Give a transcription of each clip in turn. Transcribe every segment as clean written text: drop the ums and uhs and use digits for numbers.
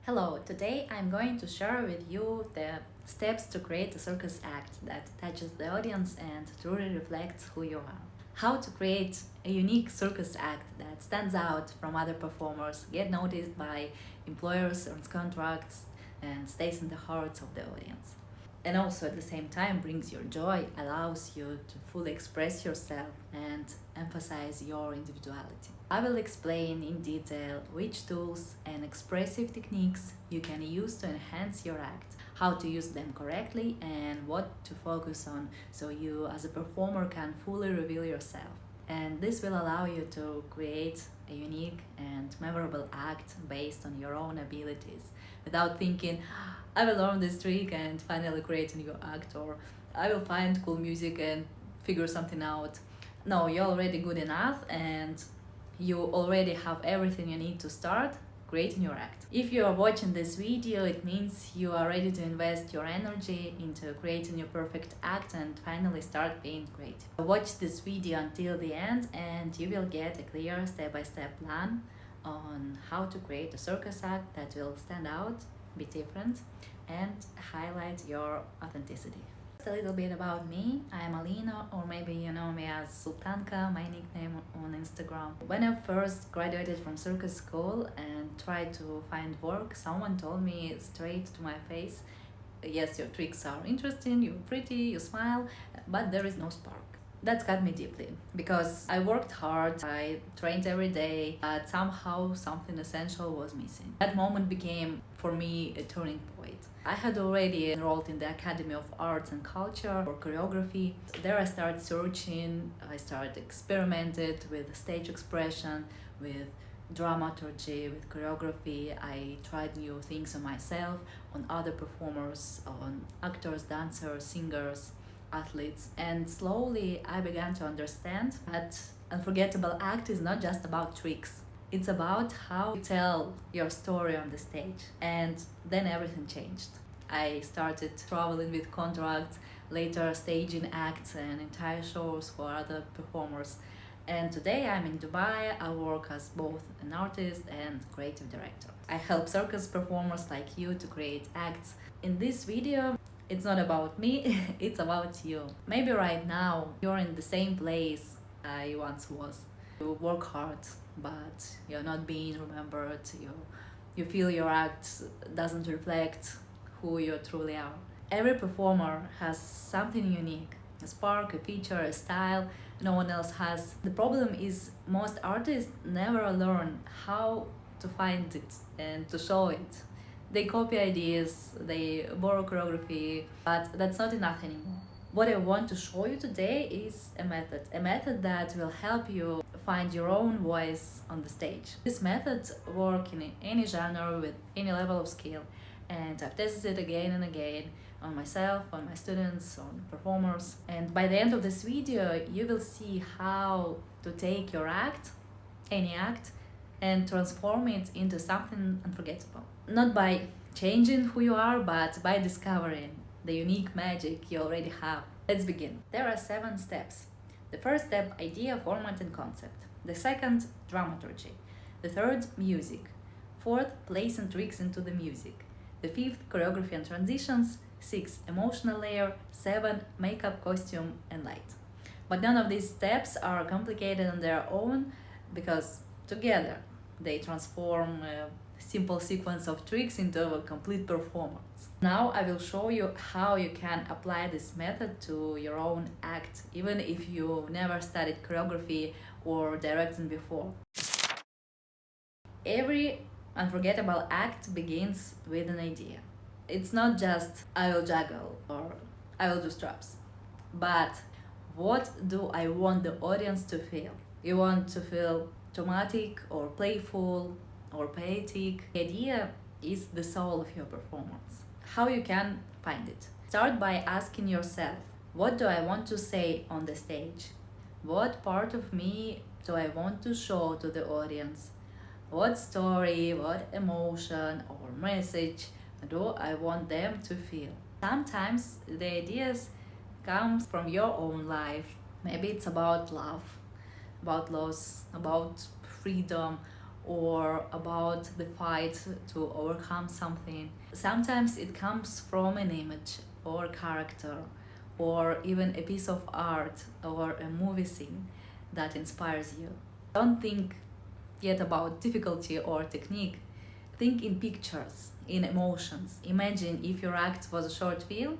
Hello, today I'm going to share with you the steps to create a circus act that touches the audience and truly reflects who you are. How to create a unique circus act that stands out from other performers, get noticed by employers, earns contracts, and stays in the hearts of the audience. And also at the same time brings your joy, allows you to fully express yourself and emphasize your individuality. I will explain in detail which tools and expressive techniques you can use to enhance your act, how to use them correctly, and what to focus on so you as a performer can fully reveal yourself. And this will allow you to create a unique and memorable act based on your own abilities without thinking, I will learn this trick and finally create a new act, or I will find cool music and figure something out. No, you're already good enough and you already have everything you need to start creating your act. If you are watching this video, it means you are ready to invest your energy into creating your perfect act and finally start being creative. Watch this video until the end and you will get a clear step-by-step plan on how to create a circus act that will stand out, be different, and highlight your authenticity. A little bit about me. I'm Alina, or maybe you know me as Sultanka, my nickname on Instagram. When I first graduated from circus school and tried to find work, someone told me straight to my face, yes, your tricks are interesting, you're pretty, you smile, but there is no spark. That cut me deeply because I worked hard, I trained every day, but somehow something essential was missing. That moment became for me a turning point. I had already enrolled in the Academy of Arts and Culture for choreography. There I started searching, I started experimented with stage expression, with dramaturgy, with choreography. I tried new things on myself, on other performers, on actors, dancers, singers, athletes, and slowly I began to understand that unforgettable act is not just about tricks. It's about how you tell your story on the stage. And then everything changed. I started traveling with contracts, later staging acts and entire shows for other performers. And today I'm in Dubai. I work as both an artist and creative director. I help circus performers like you to create acts. In this video, it's not about me, it's about you. Maybe right now you're in the same place I once was. You work hard, but you're not being remembered. You feel your act doesn't reflect who you truly are. Every performer has something unique, a spark, a feature, a style no one else has. The problem is most artists never learn how to find it and to show it. They copy ideas, they borrow choreography, but that's not enough anymore. What I want to show you today is a method that will help you find your own voice on the stage. This method works in any genre with any level of skill, and I've tested it again and again on myself, on my students, on performers. And by the end of this video, you will see how to take your act, any act, and transform it into something unforgettable. Not by changing who you are, but by discovering the unique magic you already have. Let's begin. There are 7 steps. The first step, idea, format and concept. The second, dramaturgy. The third, music. Fourth, placing tricks into the music. The fifth, choreography and transitions. 6, emotional layer. 7, makeup, costume and light. But none of these steps are complicated on their own because together they transform a simple sequence of tricks into a complete performance. Now I will show you how you can apply this method to your own act, even if you never studied choreography or directing before. Every unforgettable act begins with an idea. It's not just I will juggle or I will do straps, but what do I want the audience to feel? You want to feel dramatic or playful or poetic. The idea is the soul of your performance. How you can find it? Start by asking yourself, what do I want to say on the stage? What part of me do I want to show to the audience? What story, what emotion or message do I want them to feel? Sometimes the ideas come from your own life. Maybe it's about love, about loss, about freedom, or about the fight to overcome something. Sometimes it comes from an image or character or even a piece of art or a movie scene that inspires you. Don't think yet about difficulty or technique. Think in pictures, in emotions. Imagine if your act was a short film,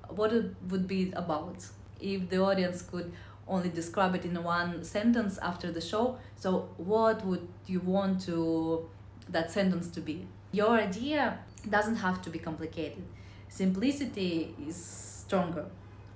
what it would be about. If the audience could only describe it in one sentence after the show, so what would you want to that sentence to be? Your idea doesn't have to be complicated. Simplicity is stronger.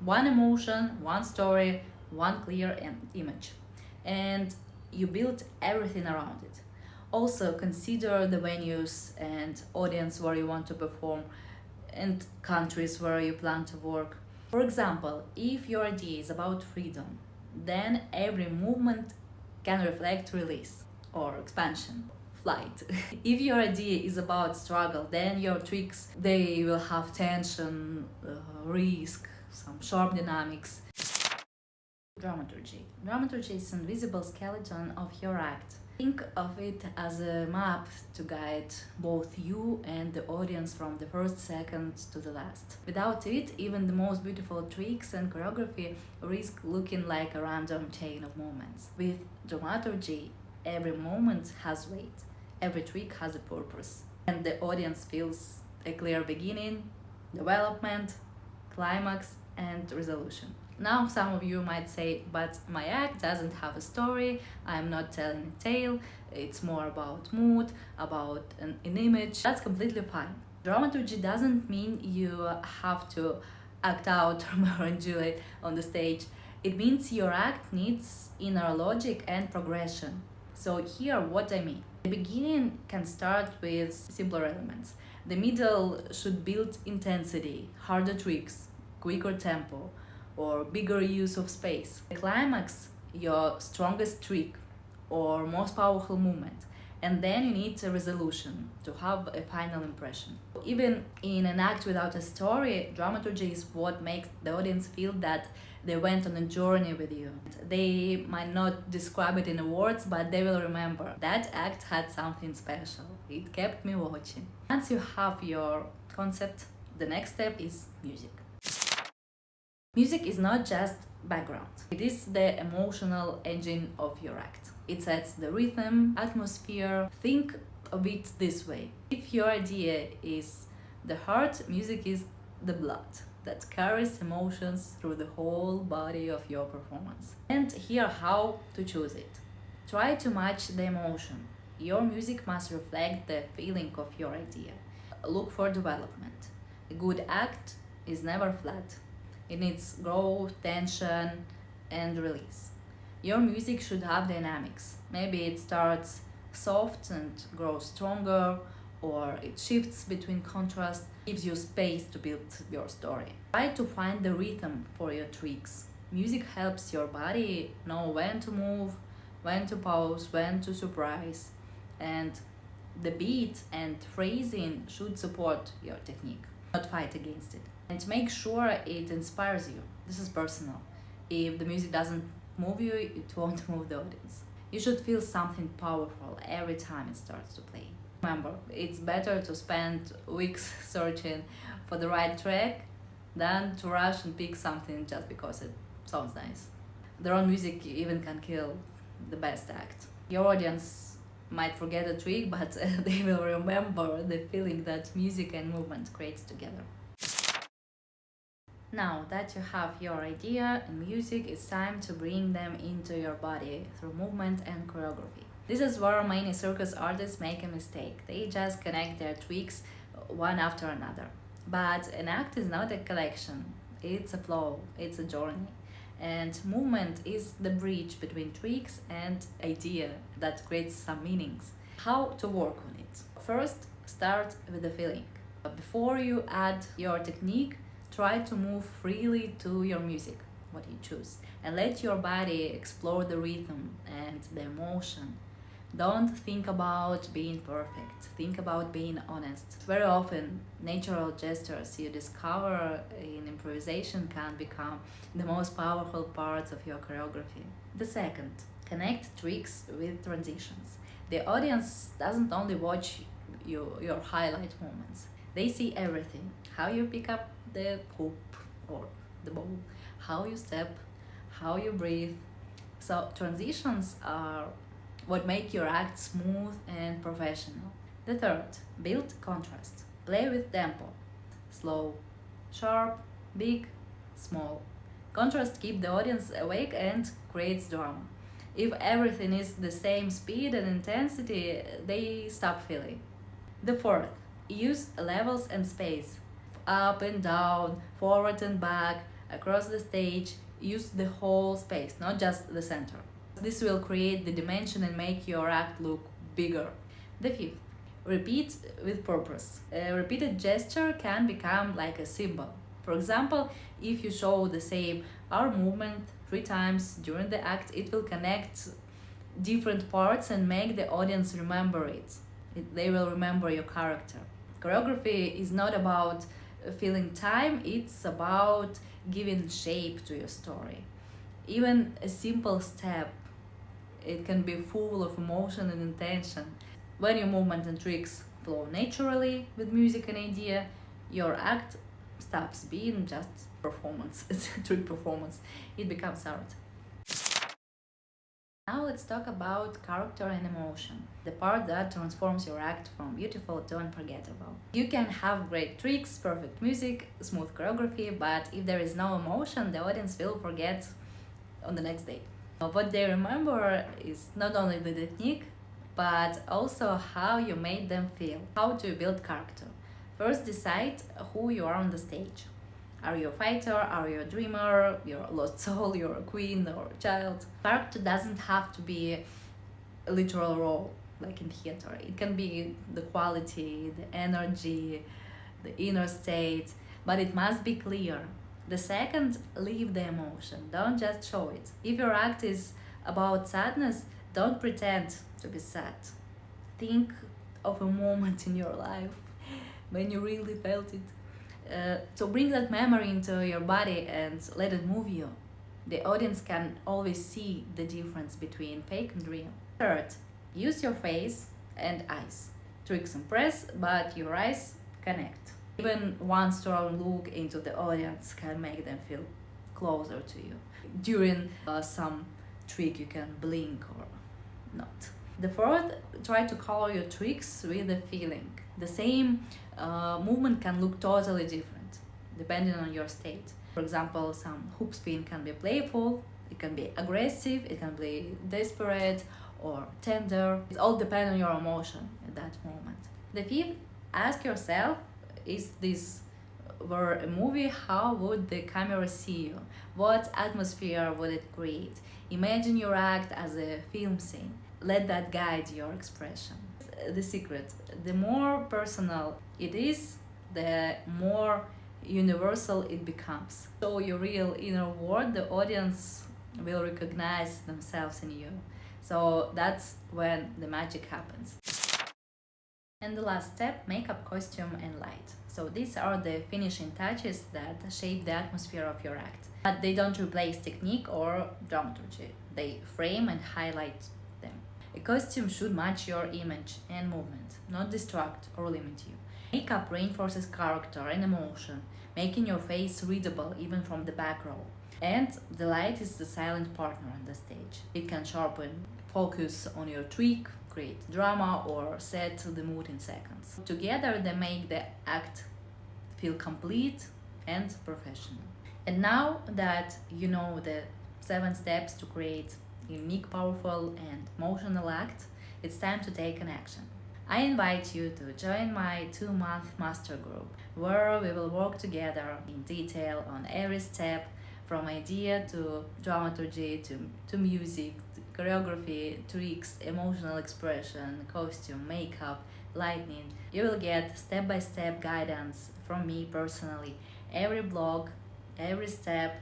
One emotion, one story, one clear image. And you build everything around it. Also consider the venues and audience where you want to perform and countries where you plan to work. For example, if your idea is about freedom, then every movement can reflect release or expansion, flight. If your idea is about struggle, then your tricks they will have tension, risk, some sharp dynamics. Dramaturgy. Dramaturgy is an invisible skeleton of your act. Think of it as a map to guide both you and the audience from the first second to the last. Without it, even the most beautiful tricks and choreography risk looking like a random chain of movements. With dramaturgy, every moment has weight, every trick has a purpose, and the audience feels a clear beginning, development, climax, and resolution. Now, some of you might say, but my act doesn't have a story, I'm not telling a tale, it's more about mood, about an image. That's completely fine. Dramaturgy doesn't mean you have to act out Romeo and Juliet on the stage. It means your act needs inner logic and progression. So here, what I mean. The beginning can start with simpler elements. The middle should build intensity, harder tricks, quicker tempo, or bigger use of space. The climax, your strongest trick or most powerful movement. And then you need a resolution to have a final impression. Even in an act without a story, dramaturgy is what makes the audience feel that they went on a journey with you. They might not describe it in words, but they will remember that act had something special. It kept me watching. Once you have your concept, the next step is music. Music is not just background. It is the emotional engine of your act. It sets the rhythm, atmosphere. Think of it this way. If your idea is the heart, music is the blood that carries emotions through the whole body of your performance. And here how to choose it. Try to match the emotion. Your music must reflect the feeling of your idea. Look for development. A good act is never flat. It needs growth, tension, and release. Your music should have dynamics. Maybe it starts soft and grows stronger, or it shifts between contrast, gives you space to build your story. Try to find the rhythm for your tricks. Music helps your body know when to move, when to pause, when to surprise, and the beat and phrasing should support your technique, not fight against it. And make sure it inspires you. This is personal. If the music doesn't move you, it won't move the audience. You should feel something powerful every time it starts to play. Remember, it's better to spend weeks searching for the right track than to rush and pick something just because it sounds nice. The wrong music even can kill the best act. Your audience might forget a trick, but they will remember the feeling that music and movement creates together. Now that you have your idea and music, it's time to bring them into your body through movement and choreography. This is where many circus artists make a mistake. They just connect their tricks one after another. But an act is not a collection, it's a flow, it's a journey. And movement is the bridge between tricks and idea that creates some meanings. How to work on it? First, start with the feeling. Before you add your technique, try to move freely to your music, what you choose, and let your body explore the rhythm and the emotion. Don't think about being perfect, think about being honest. Very often, natural gestures you discover in improvisation can become the most powerful parts of your choreography. The second, connect tricks with transitions. The audience doesn't only watch your highlight moments, they see everything: how you pick up the hoop or the ball, how you step, how you breathe. So, transitions are what make your act smooth and professional. The third, build contrast. Play with tempo: slow, sharp, big, small. Contrast keeps the audience awake and creates drama. If everything is the same speed and intensity, they stop feeling. The fourth, use levels and space. Up and down, forward and back, across the stage. Use the whole space, not just the center. This will create the dimension and make your act look bigger. The fifth, repeat with purpose. A repeated gesture can become like a symbol. For example, if you show the same arm movement 3 times during the act, it will connect different parts and make the audience remember it. They will remember your character. Choreography is not about filling time, it's about giving shape to your story. Even a simple step, it can be full of emotion and intention. When your movement and tricks flow naturally with music and idea, your act stops being just performance, trick performance. It becomes art. Now let's talk about character and emotion, the part that transforms your act from beautiful to unforgettable. You can have great tricks, perfect music, smooth choreography, but if there is no emotion, the audience will forget on the next day. What they remember is not only the technique, but also how you made them feel. How to build character? First, decide who you are on the stage. Are you a fighter? Are you a dreamer? You're a lost soul? You're a queen or a child? Character doesn't have to be a literal role like in theater. It can be the quality, the energy, the inner state, but it must be clear. The second, leave the emotion. Don't just show it. If your act is about sadness, don't pretend to be sad. Think of a moment in your life when you really felt it. So bring that memory into your body and let it move you. The audience can always see the difference between fake and real. Third, use your face and eyes. Tricks impress, but your eyes connect. Even one strong look into the audience can make them feel closer to you. During some trick, you can blink or not. The fourth, try to color your tricks with a feeling. The same movement can look totally different depending on your state. For example, some hoop spin can be playful, it can be aggressive, it can be desperate or tender. It all depends on your emotion at that moment. The fifth, ask yourself, is this were a movie, how would the camera see you? What atmosphere would it create? Imagine your act as a film scene. Let that guide your expression. The secret, the more personal it is, the more universal it becomes. So your real inner world, the audience will recognize themselves in you. So that's when the magic happens. And the last step, makeup, costume and light. So these are the finishing touches that shape the atmosphere of your act. But they don't replace technique or dramaturgy. They frame and highlight them. A costume should match your image and movement, not distract or limit you. Makeup reinforces character and emotion, making your face readable even from the back row. And the light is the silent partner on the stage. It can sharpen, focus on your trick, create drama, or set the mood in seconds. Together they make the act feel complete and professional. And now that you know the 7 steps to create a unique, powerful and emotional act, it's time to take an action. I invite you to join my 2-month master group, where we will work together in detail on every step, from idea to dramaturgy to music, to choreography, tricks, emotional expression, costume, makeup, lighting. You will get step-by-step guidance from me personally, every block, every step,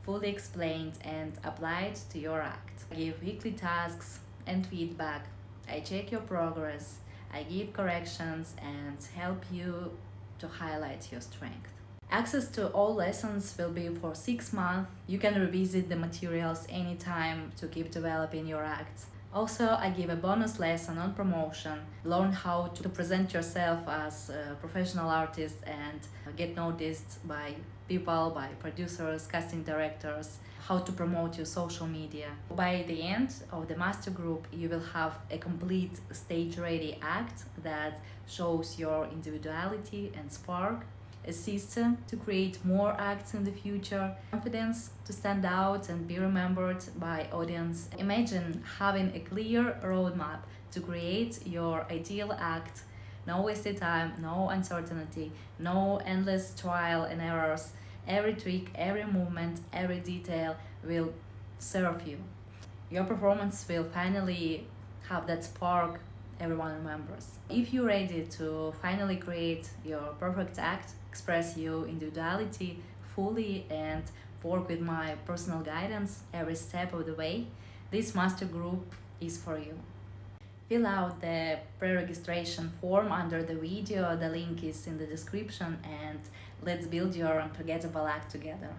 fully explained and applied to your act. I give weekly tasks and feedback. I check your progress, I give corrections and help you to highlight your strength. Access to all lessons will be for 6 months. You can revisit the materials anytime to keep developing your acts. Also, I give a bonus lesson on promotion. Learn how to present yourself as a professional artist and get noticed by people, by producers, casting directors, how to promote your social media. By the end of the master group, you will have a complete stage ready act that shows your individuality and spark, a system to create more acts in the future, confidence to stand out and be remembered by audience. Imagine having a clear roadmap to create your ideal act. No wasted time, no uncertainty, no endless trial and errors. Every trick, every movement, every detail will serve you. Your performance will finally have that spark everyone remembers. If you're ready to finally create your perfect act, express your individuality fully, and work with my personal guidance every step of the way, this master group is for you. Fill out the pre-registration form under the video, the link is in the description, and let's build your unforgettable act together.